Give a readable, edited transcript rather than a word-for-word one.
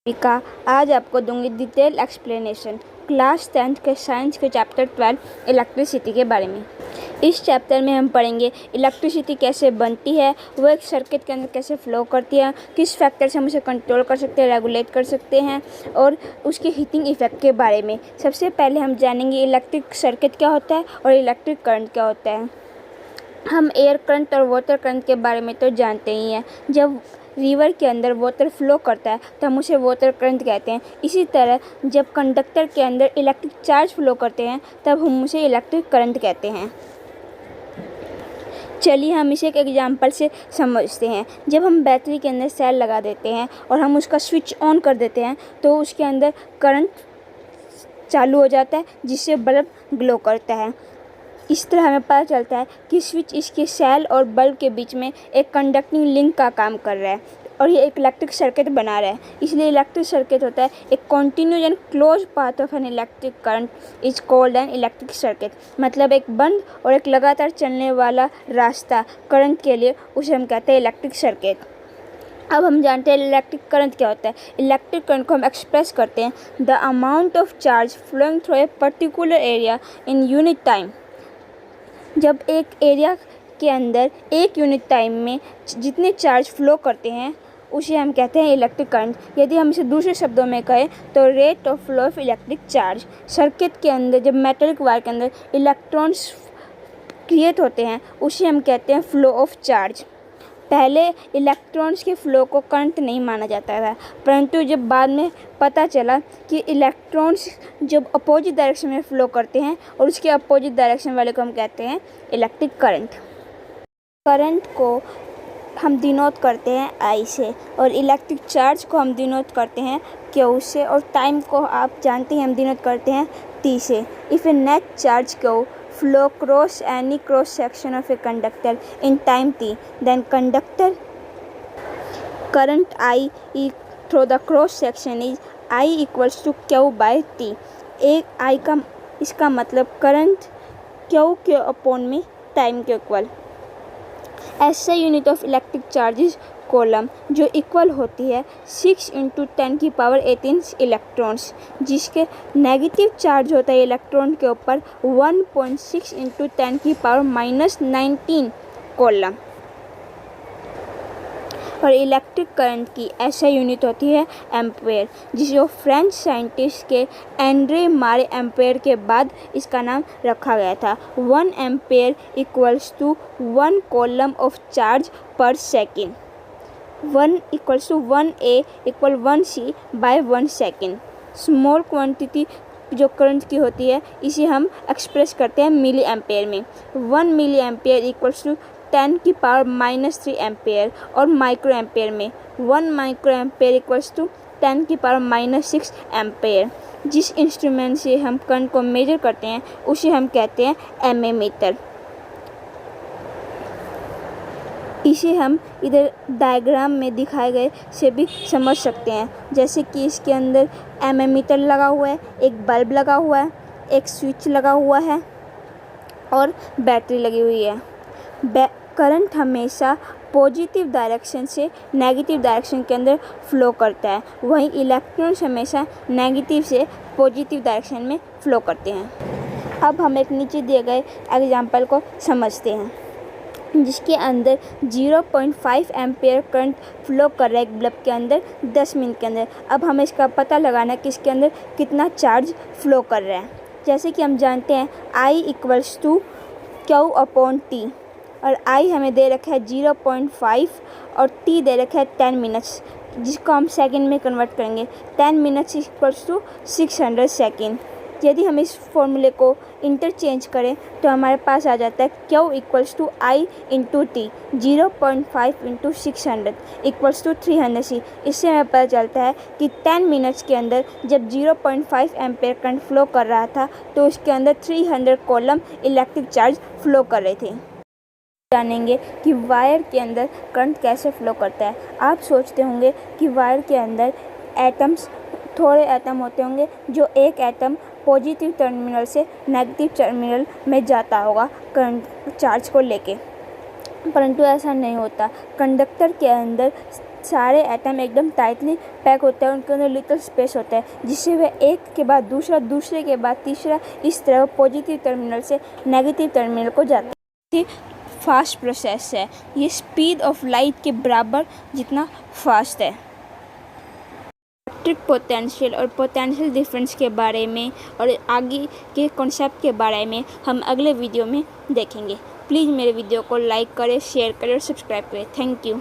विका आज आपको दूंगी डिटेल एक्सप्लेनेशन क्लास 10th के साइंस के चैप्टर 12 इलेक्ट्रिसिटी के बारे में। इस चैप्टर में हम पढ़ेंगे इलेक्ट्रिसिटी कैसे बनती है, वो एक सर्किट के अंदर कैसे फ्लो करती है, किस फैक्टर से हम उसे कंट्रोल कर सकते हैं, रेगुलेट कर सकते हैं, और उसके हीटिंग इफेक्ट के बारे में। सबसे पहले हम जानेंगे इलेक्ट्रिक सर्किट क्या होता है और इलेक्ट्रिक करंट क्या होता है। हम एयर करंट और वाटर करंट के बारे में तो जानते ही हैं। जब रिवर के अंदर वाटर फ्लो करता है तो हम उसे वाटर करंट कहते हैं। इसी तरह जब कंडक्टर के अंदर इलेक्ट्रिक चार्ज फ्लो करते हैं तब हम उसे इलेक्ट्रिक करंट कहते हैं। चलिए हम इसे एक एग्जांपल से समझते हैं। जब हम बैटरी के अंदर सेल लगा देते हैं और हम उसका स्विच ऑन कर देते हैं तो उसके अंदर करंट चालू हो जाता है जिससे बल्ब ग्लो करता है। इस तरह हमें पता चलता है कि स्विच इसके सेल और बल्ब के बीच में एक कंडक्टिंग लिंक का काम कर रहा है और ये एक इलेक्ट्रिक सर्किट बना रहा है। इसलिए इलेक्ट्रिक सर्किट होता है एक continuous and close path of an electric current is called an electric circuit. मतलब एक बंद और एक लगातार चलने वाला रास्ता करंट के लिए उसे हम कहते हैं इलेक्ट्रिक सर्किट। अब हम जानते हैं इलेक्ट्रिक करंट क्या होता है। इलेक्ट्रिक करंट को हम एक्सप्रेस करते हैं the amount of charge flowing through a particular area in unit time. जब एक एरिया के अंदर एक यूनिट टाइम में जितने चार्ज फ्लो करते हैं उसे हम कहते हैं इलेक्ट्रिक करंट। यदि हम इसे दूसरे शब्दों में कहें तो rate of flow of electric charge. Circuit के अंदर जब मेटलिक वायर के अंदर इलेक्ट्रॉन्स क्रिएट होते हैं उसे हम कहते हैं फ्लो ऑफ चार्ज। पहले इलेक्ट्रॉन्स के फ़्लो को करंट नहीं माना जाता था, परंतु जब बाद में पता चला कि इलेक्ट्रॉन्स जब अपोजिट डायरेक्शन में फ़्लो करते हैं और उसके अपोजिट डायरेक्शन वाले को हम कहते हैं इलेक्ट्रिक करंट। करंट को हम डिनोट करते हैं आई से और इलेक्ट्रिक चार्ज को हम डिनोट करते हैं क्यू से, और टाइम को आप जानते हैं हम डिनोट करते हैं टी से। If A net charge Q flow across any cross section of a conductor in time t, then conductor current I through the cross section is I equals to Q by T। एक I का इसका मतलब current Q के upon में time के equal. ऐसा unit of electric charge coulomb जो equal होती है 6 × 10⁻18 इलेक्ट्रॉन्स, जिसके नेगेटिव चार्ज होता है इलेक्ट्रॉन के ऊपर 1.6 × 10⁻19 कोलम। और इलेक्ट्रिक करंट की ऐसा यूनिट होती है एम्पेयर, जिसे फ्रेंच साइंटिस्ट के एंड्रे मारे एम्पेयर के बाद इसका नाम रखा गया था। 1 ampere equals to 1 coulomb of charge per second. 1 = 1A = 1C by 1 second. Small quantity जो करंट की होती है इसे हम एक्सप्रेस करते हैं मिली एम्पेयर में। 1 milli ampere equals to 10⁻³ ampere, और माइक्रो एम्पेयर में 1 micro ampere equals to 10⁻6 ampere. जिस इंस्ट्रूमेंट से हम करंट को मेजर करते हैं उसे हम कहते हैं एमीमीटर। इसे हम इधर डायग्राम में दिखाए गए से भी समझ सकते हैं, जैसे कि इसके अंदर एमीमीटर लगा हुआ है, एक बल्ब लगा हुआ है, एक स्विच लगा हुआ है और बैटरी लगी हुई है। करंट हमेशा पॉजिटिव डायरेक्शन से नेगेटिव डायरेक्शन के अंदर फ्लो करता है, वहीं इलेक्ट्रॉन्स हमेशा नेगेटिव से पॉजिटिव डायरेक्शन में फ्लो करते हैं। अब हम एक नीचे दिए गए एग्जांपल को समझते हैं, जिसके अंदर 0.5 एम्पेयर करंट फ्लो कर रहा है एक बल्ब के अंदर 10 मिनट के अंदर। अब हमें इसका पता लगाना है कि इसके अंदर कितना चार्ज फ्लो कर रहा है। जैसे कि हम जानते हैं I = Q/T, और I हमें दे रखा है 0.5 और T दे रखा है 10 मिनट्स, जिसको हम सेकंड में कन्वर्ट करेंगे। 10 मिनट्स = 600 सेकेंड। यदि हम इस फॉर्मूले को इंटरचेंज करें तो हमारे पास आ जाता है Q = I × T, 0.5 × 600 = 300C। इससे हमें पता चलता है कि 10 मिनट्स के अंदर जब 0.5 एम्पेयर करंट फ्लो कर रहा था तो उसके अंदर 300 कॉलम इलेक्ट्रिक चार्ज फ्लो कर रहे थे। जानेंगे कि वायर के अंदर करंट कैसे फ्लो करता है। आप सोचते होंगे कि वायर के अंदर एटम्स, थोड़े एटम होते होंगे, जो एक एटम पॉजिटिव टर्मिनल से नेगेटिव टर्मिनल में जाता होगा करंट चार्ज को लेके, परंतु ऐसा नहीं होता। कंडक्टर के अंदर सारे एटम एकदम टाइटली पैक होते हैं, उनके अंदर लिटिल स्पेस होता है, जिससे वे एक के बाद दूसरा, दूसरे के बाद तीसरा, इस तरह पॉजिटिव टर्मिनल से नेगेटिव टर्मिनल को जाते हैं। फास्ट प्रोसेस है, ये स्पीड ऑफ लाइट के बराबर जितना फास्ट है। इलेक्ट्रिक पोटेंशियल और पोटेंशियल डिफरेंस के बारे में और आगे के कॉन्सेप्ट के बारे में हम अगले वीडियो में देखेंगे। प्लीज़ मेरे वीडियो को लाइक करें, शेयर करें और सब्सक्राइब करें। Thank you.